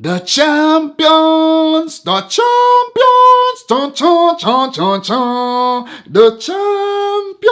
The champions, the champions, chon, chon, chon, chon, chon, the champions.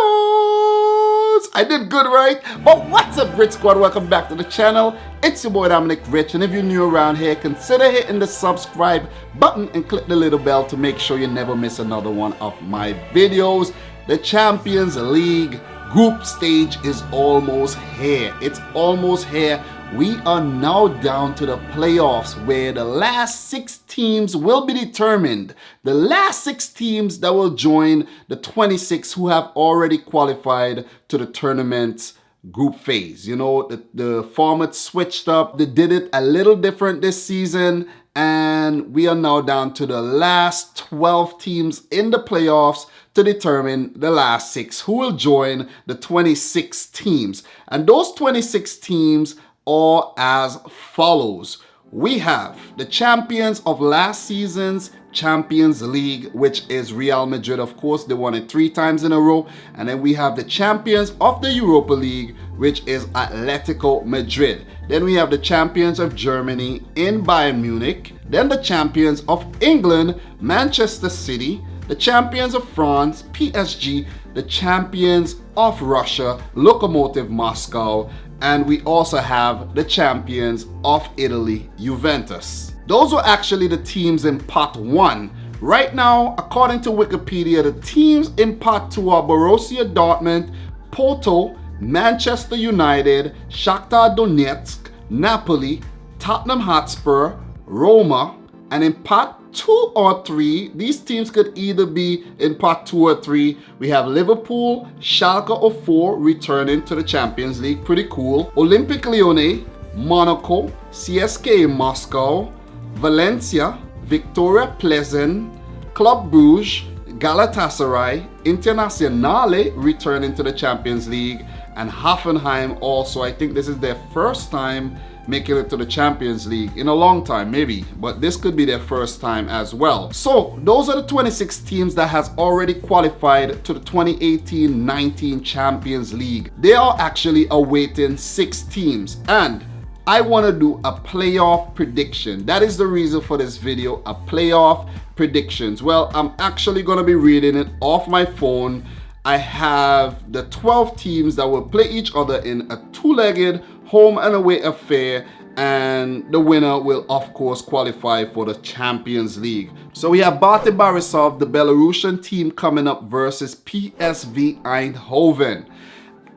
I did good, right? But what's up, Rich Squad? Welcome back to the channel. It's your boy Dominic Rich, and if you're new around here, consider hitting the subscribe button and click the little bell to make sure you never miss another one of my videos. The Champions League group stage is almost here. It's almost here. We are now down to the playoffs where the last 6 teams will be determined. The last 6 teams that will join the 26 who have already qualified to the tournament's group phase. You know, the format switched up. They did it a little different this season, and we are now down to the last 12 teams in the playoffs to determine the last 6 who will join the 26 teams. And those 26 teams are as follows. We have the champions of last season's Champions League, which is Real Madrid. Of course, they won it 3 times in a row. And then we have the champions of the Europa League, which is Atlético Madrid. Then we have the champions of Germany in Bayern Munich. Then the champions of England, Manchester City. The champions of France, PSG. The champions of Russia, Lokomotiv Moskva. And we also have the champions of Italy, Juventus. Those were actually the teams in Pot 1. Right now, according to Wikipedia, the teams in Pot 2 are Borussia Dortmund, Porto, Manchester United, Shakhtar Donetsk, Napoli, Tottenham Hotspur, Roma, and in Pot 2 or 3, these teams could either be in Pot 2 or 3. We have Liverpool, Schalke 04 returning to the Champions League. Pretty cool. Olympique Lyon, Monaco, CSKA Moskva, Valencia, Viktoria Plzeň, Club Brugge, Galatasaray, Internazionale returning to the Champions League, and Hoffenheim also. I think this is their first time making it to the Champions League in a long time, maybe, but this could be their first time as well. So those are the 26 teams that has already qualified to the 2018-19 Champions League. They are actually awaiting 6 teams, and I want to do a playoff prediction. That is the reason for this video, a playoff predictions. Well, I'm actually going to be reading it off my phone. I have the 12 teams that will play each other in a 2-legged home and away affair, and the winner will of course qualify for the Champions League. So we have Bate Borisov, the Belarusian team, coming up versus PSV Eindhoven.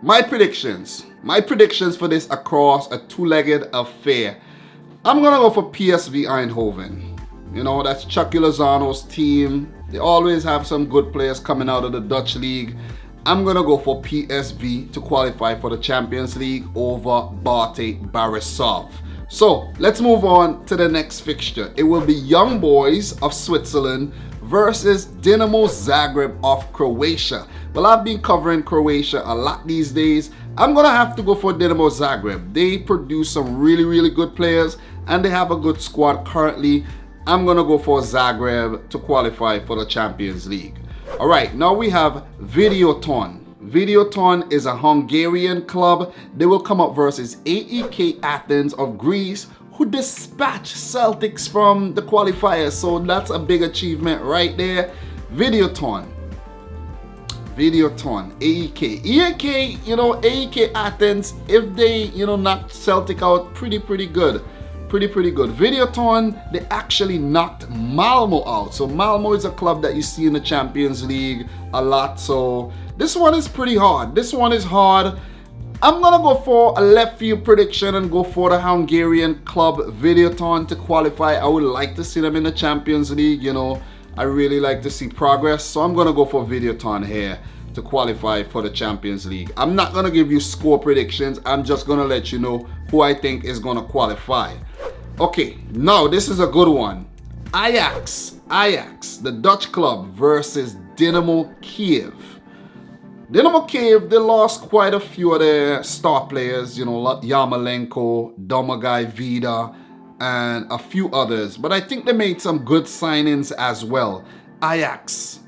My predictions for this across a 2-legged affair. I'm gonna go for PSV Eindhoven. You know, that's Chucky Lozano's team. They always have some good players coming out of the Dutch league. I'm gonna go for PSV to qualify for the Champions League over Bate Borisov. So let's move on to the next fixture. It will be Young Boys of Switzerland versus Dynamo Zagreb of Croatia. Well, I've been covering Croatia a lot these days. I'm gonna have to go for Dynamo Zagreb. They produce some really good players, and they have a good squad currently. I'm gonna go for Zagreb to qualify for the Champions League. All right, now we have Videoton. Videoton is a Hungarian club. They will come up versus AEK Athens of Greece, who dispatched Celtics from the qualifiers. So that's a big achievement right there. Videoton, AEK. AEK, you know, AEK Athens, if they, you know, knock Celtic out, pretty good. Pretty good. Videoton, they actually knocked Malmo out. So Malmo is a club that you see in the Champions League a lot. So this one is pretty hard. This one is hard. I'm gonna go for a left field prediction and go for the Hungarian club Videoton to qualify. I would like to see them in the Champions League. You know, I really like to see progress. So I'm gonna go for Videoton here to qualify for the Champions League. I'm not gonna give you score predictions. I'm just gonna let you know who I think is gonna qualify. Okay, now this is a good one. Ajax, the Dutch club versus Dynamo Kyiv. Dynamo Kyiv, they lost quite a few of their star players, you know, like Yarmolenko, Domagai Vida, and a few others. But I think they made some good signings as well. Ajax,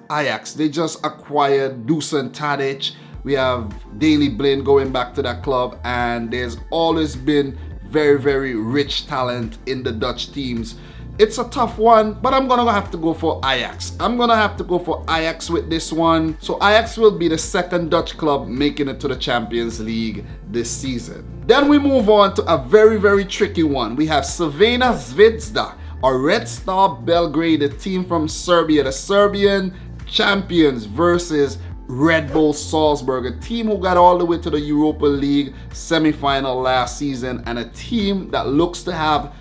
they just acquired Dusan Tadic. We have Daley Blind going back to that club, and there's always been very, very rich talent in the Dutch teams. It's a tough one, but I'm gonna have to go for Ajax. I'm gonna have to go for Ajax with this one. So Ajax will be the second Dutch club making it to the Champions League this season. Then we move on to a very, very tricky one. We have Crvena Zvezda, or Red Star Belgrade, a team from Serbia, the Serbian champions, versus Red Bull Salzburg, a team who got all the way to the Europa League semi-final last season, and a team that looks to have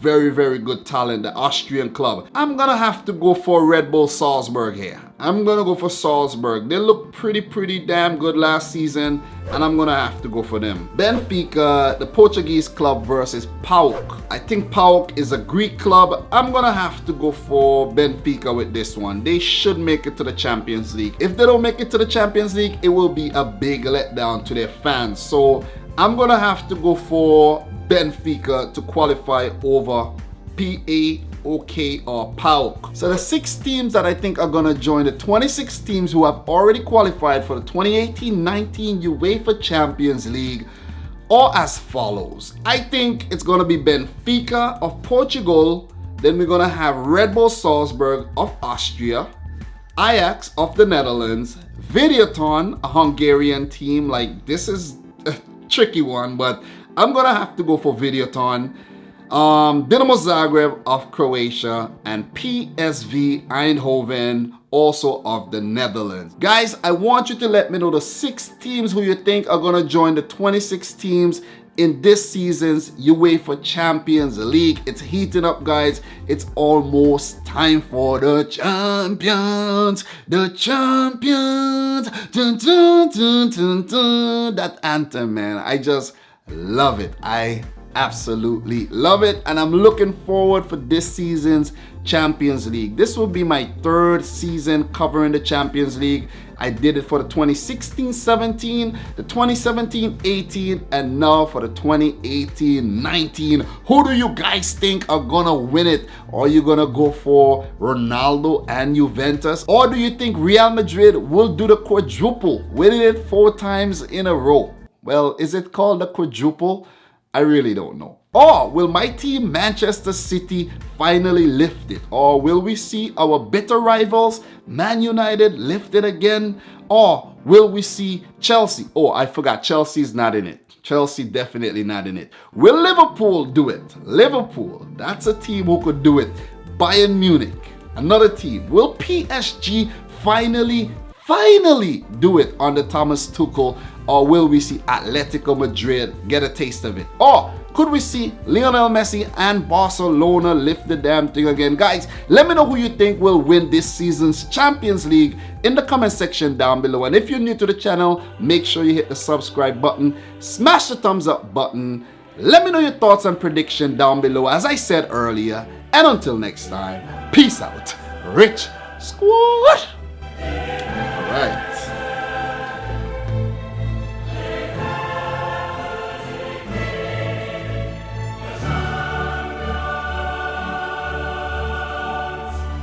very, very good talent, the Austrian club. I'm gonna have to go for Red Bull Salzburg here. I'm gonna go for Salzburg. They look pretty damn good last season, and I'm gonna have to go for them. Benfica, the Portuguese club, versus PAOK. I think PAOK is a Greek club. I'm gonna have to go for Benfica with this one. They should make it to the Champions League. If they don't make it to the Champions League, it will be a big letdown to their fans. So I'm gonna have to go for Benfica to qualify over PAOK or PAOK. So the 6 teams that I think are gonna join the 26 teams who have already qualified for the 2018-19 UEFA Champions League are as follows. I think it's gonna be Benfica of Portugal, then we're gonna have Red Bull Salzburg of Austria, Ajax of the Netherlands, Videoton, a Hungarian team. Like, this is a tricky one, but I'm gonna have to go for Videoton, Dynamo Zagreb of Croatia, and PSV Eindhoven, also of the Netherlands. Guys, I want you to let me know the 6 teams who you think are gonna join the 26 teams in this season's UEFA Champions League. It's heating up, guys. It's almost time for the champions. The champions. Dun, dun, dun, dun, dun. That anthem, man. I just love it. I absolutely love it, and I'm looking forward for this season's Champions League. This will be my 3rd season covering the Champions League. I did it for the 2016-17, the 2017-18, and now for the 2018-19. Who do you guys think are gonna win it? Are you gonna go for Ronaldo and Juventus? Or do you think Real Madrid will do the quadruple, winning it 4 times in a row? Well, is it called the quadruple? I really don't know. Or will my team Manchester City finally lift it? Or will we see our bitter rivals Man United lift it again? Or will we see Chelsea? Oh, I forgot, Chelsea's not in it. Chelsea definitely not in it. Will Liverpool do it? Liverpool, that's a team who could do it. Bayern Munich, another team. Will PSG finally do it under Thomas Tuchel? Or will we see Atlético Madrid get a taste of it? Or could we see Lionel Messi and Barcelona lift the damn thing again? Guys, let me know who you think will win this season's Champions League in the comment section down below. And if you're new to the channel, make sure you hit the subscribe button, smash the thumbs up button. Let me know your thoughts and prediction down below, as I said earlier. And until next time, peace out. Rich Squad.